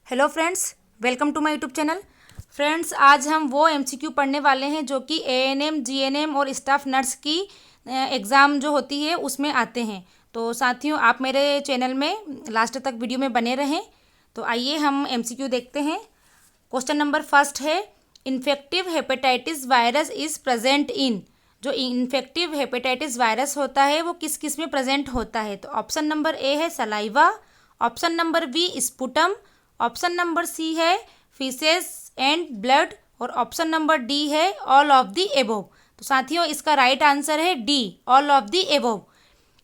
Hello friends, welcome to my YouTube channel. Friends, आज हम वो एमसीक्यू पढ़ने वाले हैं जो कि एएनएम, जीएनएम और स्टाफ नर्स की एग्ज़ाम जो होती है उसमें आते हैं। तो साथियों, आप मेरे चैनल में लास्ट तक वीडियो में बने रहें। तो आइए हम एमसीक्यू देखते हैं। क्वेश्चन नंबर फर्स्ट है, infective hepatitis virus is present in. जो इन्फेक्टिव हेपेटाइटिस वायरस होता है वो किस किस में प्रेजेंट होता है? तो ऑप्शन नंबर ए है saliva, option number B sputum, option number C है फीसेस एंड ब्लड और ऑप्शन नंबर डी है ऑल ऑफ द एबोव। तो साथियों, इसका राइट आंसर है D, all of the above.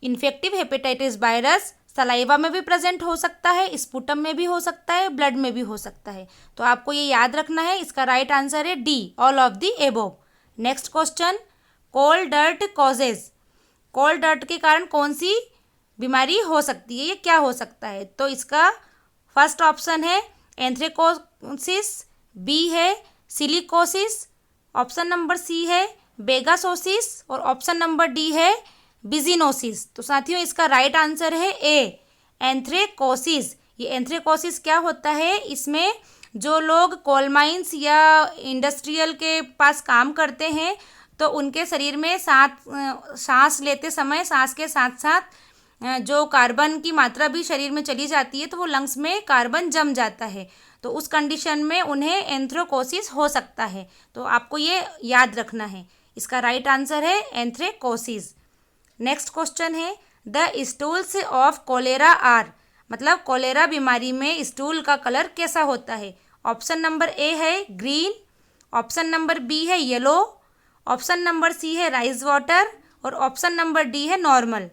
Infective hepatitis virus saliva में भी प्रेजेंट हो सकता है, स्पुटम में भी हो सकता है, ब्लड में भी हो सकता है। तो आपको ये याद रखना है, इसका राइट आंसर है D, all of the above. Next question, cold dirt causes. Cold dirt के कारण कौन सी बीमारी हो सकती है, ये क्या हो सकता है? तो इसका फर्स्ट ऑप्शन है एंथ्रेकोसिस, बी है सिलिकोसिस, ऑप्शन नंबर सी है बेगासोसिस और ऑप्शन नंबर डी है बिजिनोसिस। तो साथियों, इसका राइट आंसर है ए, एंथ्रेकोसिस। ये एंथ्रेकोसिस क्या होता है? इसमें जो लोग कोल माइंस या इंडस्ट्रियल के पास काम करते हैं तो उनके शरीर में सांस लेते समय सांस के साथ साथ जो कार्बन की मात्रा भी शरीर में चली जाती है तो वो लंग्स में कार्बन जम जाता है। तो उस कंडीशन में उन्हें एंथ्रेकोसिस हो सकता है। तो आपको ये याद रखना है, इसका राइट आंसर है एंथ्रेकोसिस। नेक्स्ट क्वेश्चन है, the stools of cholera are. मतलब कोलेरा बीमारी में स्टूल का कलर कैसा होता है? ऑप्शन नंबर ए है ग्रीन, ऑप्शन नंबर बी है येलो, ऑप्शन नंबर सी है राइस वाटर और ऑप्शन नंबर डी है नॉर्मल।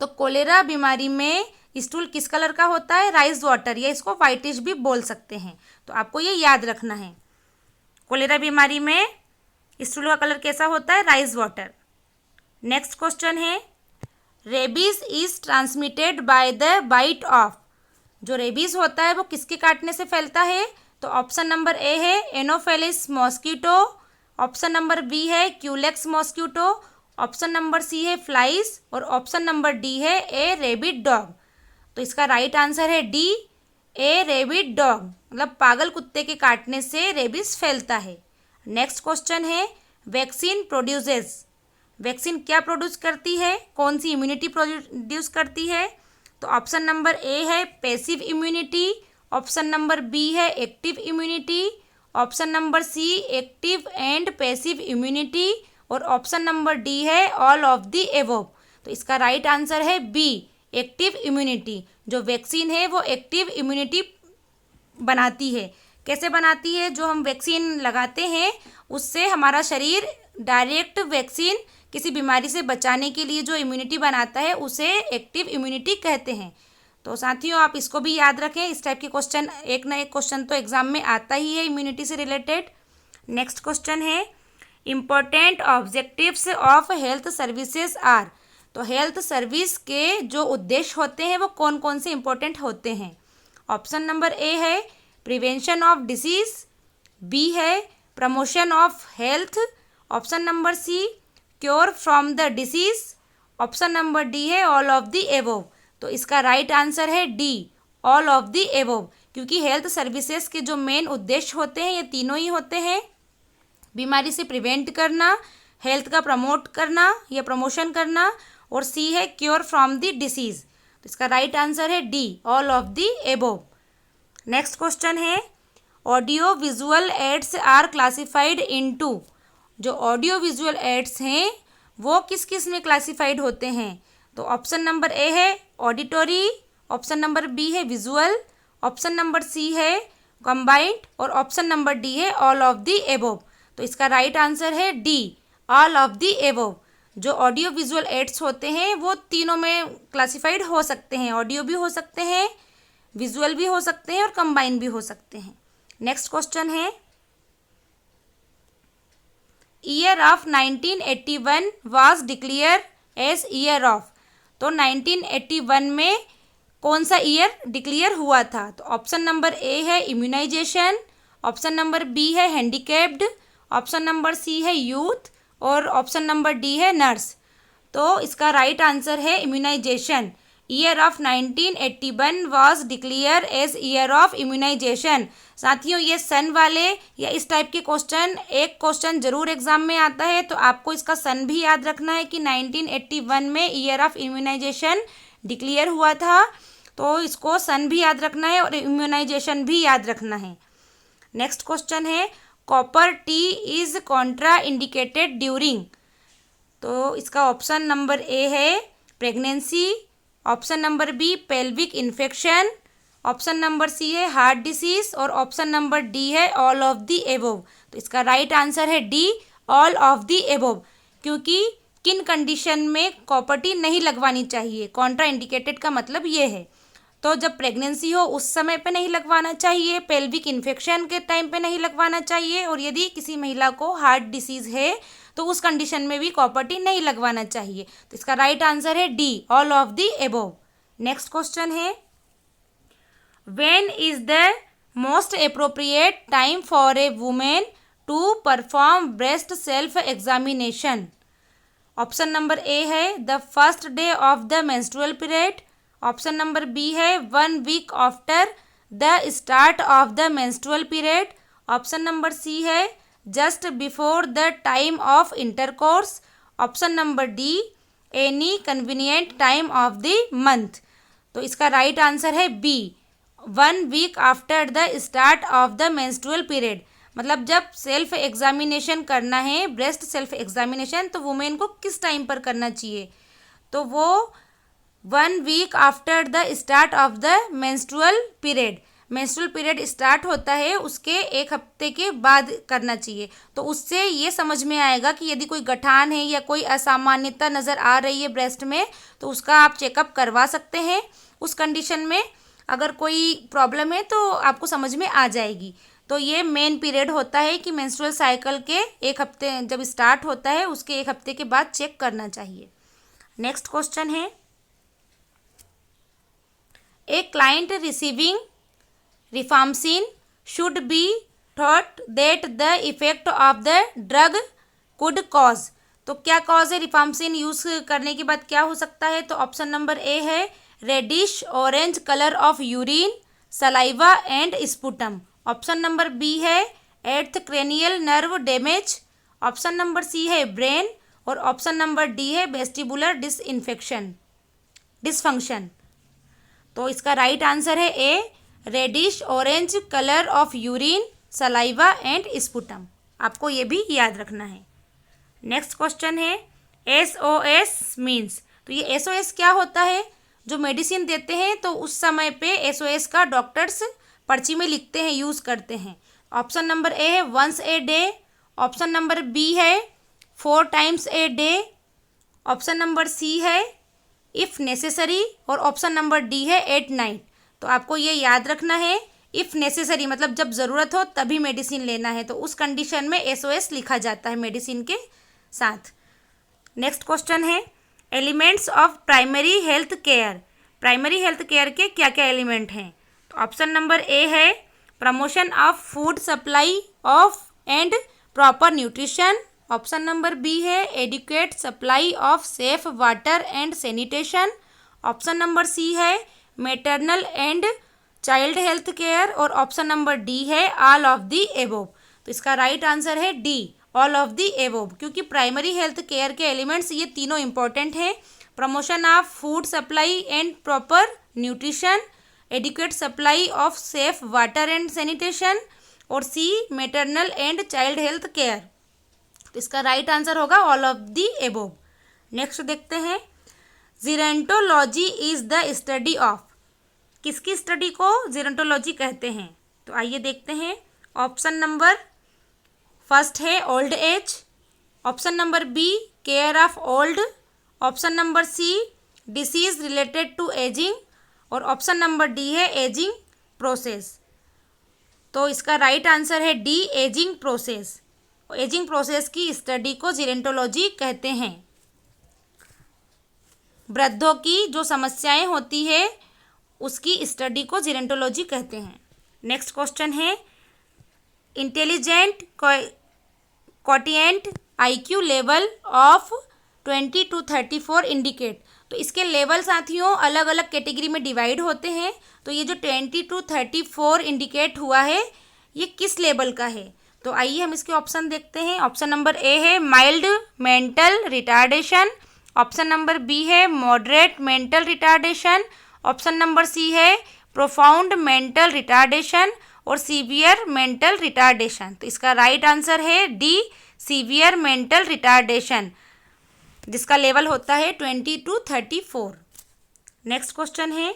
तो कोलेरा बीमारी में स्टूल किस कलर का होता है? राइस वाटर, या इसको वाइटिश भी बोल सकते हैं। तो आपको ये याद रखना है, कोलेरा बीमारी में स्टूल का कलर कैसा होता है? Rice water. नेक्स्ट क्वेश्चन है, rabies is transmitted by the bite of. जो रेबीज होता है वो किसके काटने से फैलता है? तो ऑप्शन नंबर ए है anopheles mosquito, option number B है culex mosquito, option number C है फ्लाइज और ऑप्शन नंबर डी है ए रेबिड डॉग। तो इसका राइट आंसर है डी, ए रेबिड डॉग। मतलब पागल कुत्ते के काटने से रेबिस फैलता है। नेक्स्ट क्वेश्चन है, वैक्सीन प्रोड्यूसेस। वैक्सीन क्या प्रोड्यूस करती है? कौन सी इम्यूनिटी प्रोड्यूस करती है? तो ऑप्शन नंबर ए है passive immunity, option number B है active immunity, option number C active and passive immunity और ऑप्शन नंबर डी है ऑल ऑफ द एबोव। तो इसका राइट आंसर है बी, एक्टिव इम्यूनिटी। जो वैक्सीन है वो एक्टिव इम्यूनिटी बनाती है। कैसे बनाती है? जो हम वैक्सीन लगाते हैं उससे हमारा शरीर डायरेक्ट वैक्सीन किसी बीमारी से बचाने के लिए जो इम्यूनिटी बनाता है उसे एक्टिव इम्यूनिटी कहते हैं। तो साथियों, आप इसको भी याद रखें, इस टाइप के क्वेश्चन एक ना एक क्वेश्चन तो एग्जाम में आता ही है इम्यूनिटी से रिलेटेड। नेक्स्ट क्वेश्चन है, important objectives of health services are. तो हेल्थ सर्विस के जो उद्देश्य होते हैं वो कौन कौन से इम्पोर्टेंट होते हैं? ऑप्शन नंबर ए है प्रिवेंशन ऑफ डिसीज, बी है promotion of health, option number C cure from the disease, option number D है ऑल ऑफ द एबोव। तो इसका राइट आंसर है D, all of the above. क्योंकि health services के जो main उद्देश्य होते हैं ये तीनों ही होते हैं, बीमारी से प्रिवेंट करना, हेल्थ का प्रमोट करना या प्रमोशन करना, और सी है क्योर फ्रॉम द डिसीज। तो इसका राइट आंसर है D, all of the above. Next question है, audio visual aids are classified into. जो ऑडियो विजुअल एड्स हैं वो किस किस में क्लासिफाइड होते हैं? तो ऑप्शन नंबर ए है ऑडिटोरी, ऑप्शन नंबर बी है विजुअल, ऑप्शन नंबर सी है कंबाइंड और ऑप्शन नंबर डी है ऑल ऑफ द एबोव। तो इसका राइट आंसर है D, all of the above. जो ऑडियो विजुअल एड्स होते हैं वो तीनों में क्लासिफाइड हो सकते हैं, ऑडियो भी हो सकते हैं, विजुअल भी हो सकते हैं और कंबाइन भी हो सकते हैं। नेक्स्ट क्वेश्चन है, year of 1981 was declared as year of. तो 1981 में कौन सा ईयर डिक्लेयर हुआ था? तो ऑप्शन नंबर ए है इम्यूनाइजेशन, ऑप्शन नंबर बी है हैंडीकैप्ड, ऑप्शन नंबर सी है यूथ और ऑप्शन नंबर डी है नर्स। तो इसका राइट आंसर है immunization. Year of 1981 was declared as year of immunization. साथियों, ये सन वाले या इस टाइप के क्वेश्चन, एक क्वेश्चन जरूर एग्जाम में आता है, तो आपको इसका सन भी याद रखना है कि 1981 में ईयर ऑफ इम्यूनाइजेशन डिक्लेयर हुआ था, तो इसको सन भी याद रखना है और इम्यूनाइजेशन भी याद रखना है। नेक्स्ट क्वेश्चन है copper T is contraindicated during. तो इसका ऑप्शन नंबर ए है pregnancy, option number B pelvic infection, option number C है हार्ट डिसीज और ऑप्शन नंबर डी है ऑल ऑफ द एबोव। तो इसका राइट आंसर है D, all of the above. क्योंकि किन कंडीशन में कॉपर टी नहीं लगवानी चाहिए, कॉन्ट्रा इंडिकेटेड का मतलब ये है। तो जब प्रेगनेंसी हो उस समय पे नहीं लगवाना चाहिए, पेल्विक इन्फेक्शन के टाइम पे नहीं लगवाना चाहिए, और यदि किसी महिला को हार्ट डिसीज है तो उस कंडीशन में भी कॉपर टी नहीं लगवाना चाहिए। तो इसका राइट आंसर है D, all of the above. Next question है when is the most appropriate time for a women to perform breast self examination. Option number A है the first day of the menstrual period, option number B है 1 week after the start of the menstrual period, option number C है just before the time of intercourse, option number D any convenient time of the month. तो इसका right answer है B, 1 week after the start of the menstrual period. मतलब जब self examination करना है, breast self examination, तो women को किस टाइम पर करना चाहिए, तो वो 1 week after the start of the menstrual period. Menstrual period start होता है उसके एक हफ्ते के बाद करना चाहिए। तो उससे ये समझ में आएगा कि यदि कोई गठान है या कोई असामान्यता नज़र आ रही है ब्रेस्ट में, तो उसका आप चेकअप करवा सकते हैं। उस कंडीशन में अगर कोई प्रॉब्लम है तो आपको समझ में आ जाएगी। तो ये मेन पीरियड होता है कि मेंस्ट्रुअल साइकिल के एक हफ्ते जब स्टार्ट होता है उसके एक हफ्ते के बाद चेक करना चाहिए। नेक्स्ट क्वेश्चन है A client receiving rifampicin should be taught that the effect of the drug could cause। तो क्या कॉज है रिफाम्पिसिन यूज करने के बाद क्या हो सकता है, तो ऑप्शन नंबर ए है reddish orange colour of urine, saliva and sputum, option number B है eighth cranial nerve damage, option number C है ब्रेन और ऑप्शन नंबर डी है वेस्टिबुलर डिसफंक्शन। तो इसका राइट आंसर है A reddish orange colour of urine, saliva and sputum. आपको ये भी याद रखना है। नेक्स्ट क्वेश्चन है SOS मीन्स। तो ये SOS क्या होता है, जो मेडिसिन देते हैं तो उस समय पे SOS का डॉक्टर्स पर्ची में लिखते हैं, यूज़ करते हैं। ऑप्शन नंबर ए है once a day, option number B है 4 times a day, option number C है इफ़ नेसेसरी और ऑप्शन नंबर डी है एट नाइट। तो आपको ये याद रखना है, इफ़ नेसेसरी मतलब जब ज़रूरत हो तभी मेडिसिन लेना है, तो उस कंडीशन में SOS लिखा जाता है मेडिसिन के साथ। नेक्स्ट क्वेश्चन है elements of primary health care. Primary health care के क्या क्या एलिमेंट हैं, तो ऑप्शन नंबर ए है promotion of food supply of and proper nutrition, option number B है adequate supply of safe water and sanitation, option number C है maternal and child health care और option number D है all of the above. तो इसका right answer है D, all of the above, क्योंकि primary health care के elements ये तीनों इंपॉर्टेंट हैं, promotion of food supply and proper nutrition, adequate supply of safe water and sanitation और C maternal and child health care. तो इसका right answer होगा all of the above. Next देखते हैं gerontology is the study of. किसकी study को gerontology कहते हैं, तो आइए देखते हैं। ऑप्शन नंबर फर्स्ट है old age, option number B care of old, option number C disease related to ageing और ऑप्शन नंबर डी है एजिंग प्रोसेस। तो इसका राइट आंसर है D, ageing process. Ageing process की स्टडी को gerontology कहते हैं। वृद्धों की जो समस्याएं होती है उसकी स्टडी को जीरेंटोलॉजी कहते हैं। नेक्स्ट क्वेश्चन है intelligent quotient IQ level of 20 to 34 indicate. तो इसके लेवल साथियों अलग अलग कैटेगरी में डिवाइड होते हैं। तो ये जो 20 to 34 इंडिकेट हुआ है ये किस लेवल का है? तो आइए हम इसके ऑप्शन देखते हैं। ऑप्शन नंबर ए है mild mental retardation, option number B है moderate mental retardation, option number C है प्रोफाउंड मेंटल रिटार्डेशन और सीवियर मेंटल रिटार्डेशन। तो इसका राइट आंसर है डी, सीवियर मेंटल रिटार्डेशन, जिसका लेवल होता है 20 to 34। नेक्स्ट क्वेश्चन है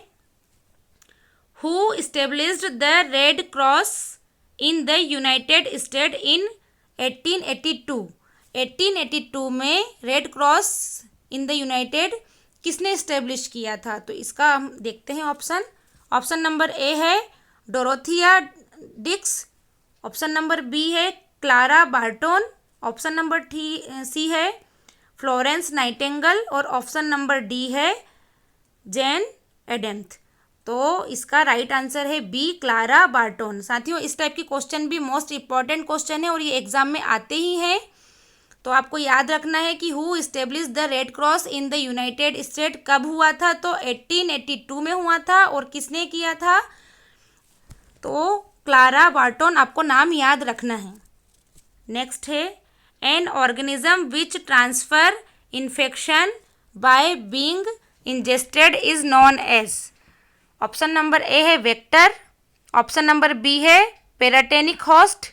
who established the Red Cross in the United State in 1882। 1882 में Red Cross in the United किसने इस्टेब्लिश किया था? तो इसका हम देखते हैं ऑप्शन। ऑप्शन नंबर ए है Dorothea Dix, option number B है Clara Barton, option number C है फ्लोरेंस नाइटिंगेल और ऑप्शन नंबर डी है जैन एडम्स। तो इसका राइट आंसर है बी, क्लारा बार्टोन। साथियों इस टाइप के क्वेश्चन भी मोस्ट इंपॉर्टेंट क्वेश्चन है और ये एग्जाम में आते ही हैं। तो आपको याद रखना है कि who establish the Red Cross in the United state कब हुआ था? तो 1882 में हुआ था। और किसने किया था? तो क्लारा बार्टोन, आपको नाम याद रखना है। नेक्स्ट है an organism which transfer infection by being ingested is known as. Option number A है वेक्टर, ऑप्शन नंबर बी है paratenic host,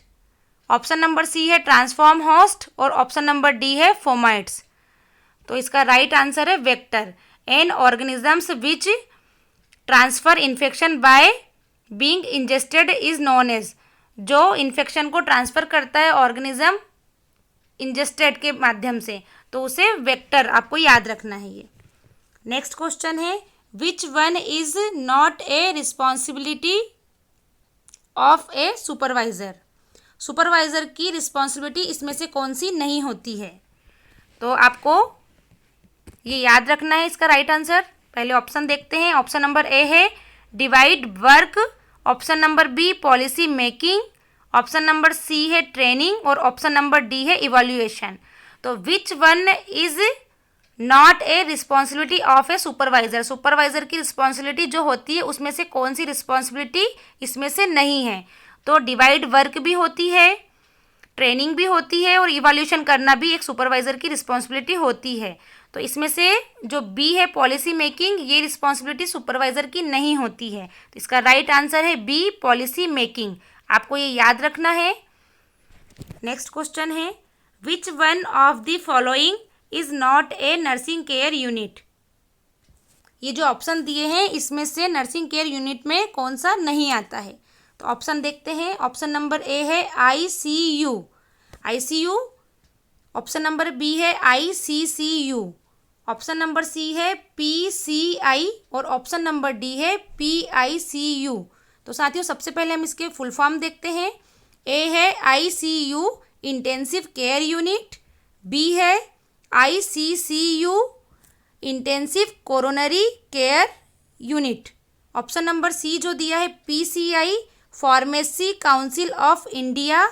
option number C है ट्रांसफॉर्म होस्ट और ऑप्शन नंबर डी है फोमाइट्स। तो इसका राइट आंसर है vector. An organisms which transfer infection by being ingested is known as, जो infection को ट्रांसफर करता है ऑर्गेनिज्म इंजेस्टेड के माध्यम से, तो उसे वेक्टर आपको याद रखना है ये। नेक्स्ट क्वेश्चन है विच one is not a responsibility of a supervisor. Supervisor की रिस्पॉन्सिबिलिटी इसमें से कौन सी नहीं होती है? तो आपको ये याद रखना है इसका राइट आंसर। पहले ऑप्शन देखते हैं। ऑप्शन नंबर ए है divide work, option number B policy making, option number C है ट्रेनिंग और ऑप्शन नंबर डी है इवैल्यूएशन। तो which one is not a responsibility of a supervisor. Supervisor की responsibility जो होती है उसमें से कौन सी रिस्पॉन्सिबिलिटी इसमें से नहीं है? तो डिवाइड वर्क भी होती है, ट्रेनिंग भी होती है और इवैल्यूएशन करना भी एक सुपरवाइजर की रिस्पॉन्सिबिलिटी होती है। तो इसमें से जो बी है पॉलिसी मेकिंग, ये रिस्पॉन्सिबिलिटी सुपरवाइजर की नहीं होती है। तो इसका राइट आंसर है बी, पॉलिसी मेकिंग। आपको ये याद रखना है। नेक्स्ट क्वेश्चन है which one of the following is not A nursing care unit. ये जो ऑप्शन दिए हैं इसमें से नर्सिंग केयर यूनिट में कौन सा नहीं आता है? तो ऑप्शन देखते हैं। ऑप्शन नंबर ए है ICU, ICU, option number B है ICCU, ऑप्शन नंबर सी है PCI और ऑप्शन नंबर डी है PICU। तो साथियों सबसे पहले हम इसके फुल फॉर्म देखते हैं। ए है ICU intensive care unit, B है ICCU intensive coronary care unit, option number C जो दिया है PCI pharmacy council of India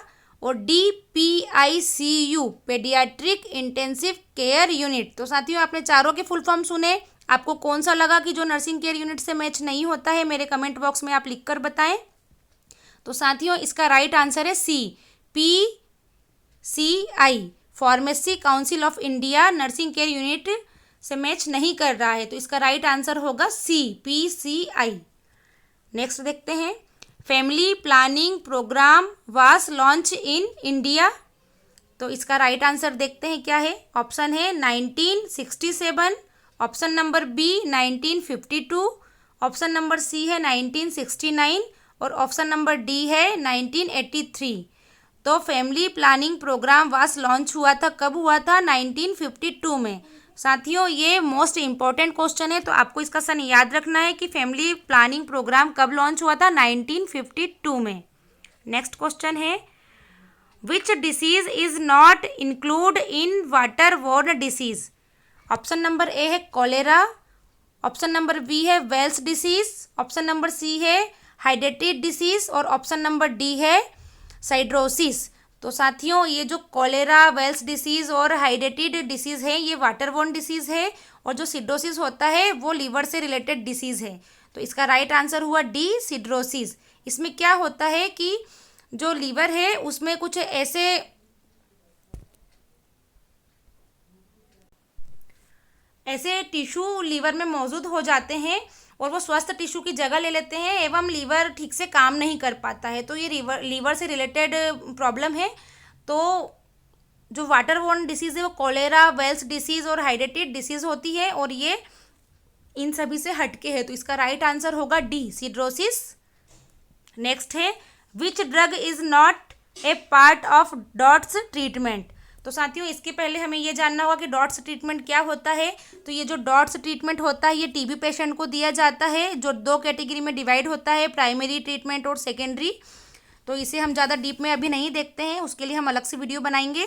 और DPICU paediatric intensive care unit. तो साथियों आपने चारों के फुल फॉर्म सुने, आपको कौन सा लगा कि जो नर्सिंग केयर यूनिट से मैच नहीं होता है मेरे कमेंट बॉक्स में आप लिखकर बताएं। तो साथियों इसका राइट आंसर है सी, PCI pharmacy council of India nursing care unit से मैच नहीं कर रहा है। तो इसका राइट आंसर होगा सी, PCI। नेक्स्ट देखते हैं family planning programme was launch in India. तो इसका राइट आंसर देखते हैं क्या है। ऑप्शन है 1967, option number B 1952, option number C है 1969 और ऑप्शन नंबर डी है 1983। तो family planning programme was launch हुआ था, कब हुआ था? 1952 में। साथियों ये मोस्ट इंपॉर्टेंट क्वेश्चन है, तो आपको इसका सन याद रखना है कि फैमिली प्लानिंग प्रोग्राम कब लॉन्च हुआ था? 1952 में। नेक्स्ट क्वेश्चन है which disease is not include in water borne disease. Option number A है कॉलेरा, ऑप्शन नंबर बी है Weil's disease, option number C है हाइडेटिड डिसीज और ऑप्शन नंबर डी है साइड्रोसिस। तो साथियों ये जो कॉलेरा, वेल्स डिसीज़ और हाइडेटिड डिसीज़ है ये वाटर बोर्न डिसीज़ है और जो सिड्रोसिस होता है वो लीवर से रिलेटेड डिसीज़ है। तो इसका राइट आंसर हुआ डी, सिड्रोसिस। इसमें क्या होता है कि जो लीवर है उसमें कुछ ऐसे टिश्यू लीवर में मौजूद हो जाते हैं और वो स्वस्थ टिश्यू की जगह ले लेते हैं एवं लीवर ठीक से काम नहीं कर पाता है। तो ये लीवर से रिलेटेड प्रॉब्लम है। तो जो वाटर बोर्न डिसीज़ है वो कॉलेरा, वेल्स डिसीज़ और हाइडेटिड डिसीज़ होती है और ये इन सभी से हटके है। तो इसका राइट आंसर होगा डी, सिड्रोसिस। नेक्स्ट है which drug is not A part of dots treatment. तो साथियों इसके पहले हमें ये जानना होगा कि डॉट्स ट्रीटमेंट क्या होता है। तो ये जो डॉट्स ट्रीटमेंट होता है ये टीबी पेशेंट को दिया जाता है, जो 2 कैटेगरी में डिवाइड होता है, प्राइमरी ट्रीटमेंट और सेकेंडरी। तो इसे हम ज़्यादा डीप में अभी नहीं देखते हैं, उसके लिए हम अलग से वीडियो बनाएंगे।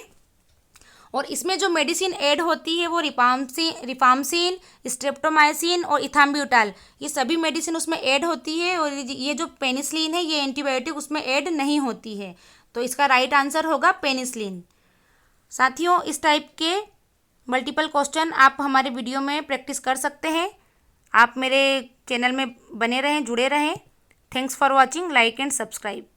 और इसमें जो मेडिसिन ऐड होती है वो रिफाम्सिन, स्ट्रेप्टोमाइसिन और इथाम्ब्यूटाल, ये सभी मेडिसिन उसमें ऐड होती है। और ये जो पेनिसिलिन है ये एंटीबायोटिक उसमें ऐड नहीं होती है। तो इसका राइट आंसर होगा पेनिसिलिन। साथियों इस टाइप के मल्टीपल क्वेश्चन आप हमारे वीडियो में प्रैक्टिस कर सकते हैं। आप मेरे चैनल में बने रहें, जुड़े रहें। Thanks for watching, like and subscribe.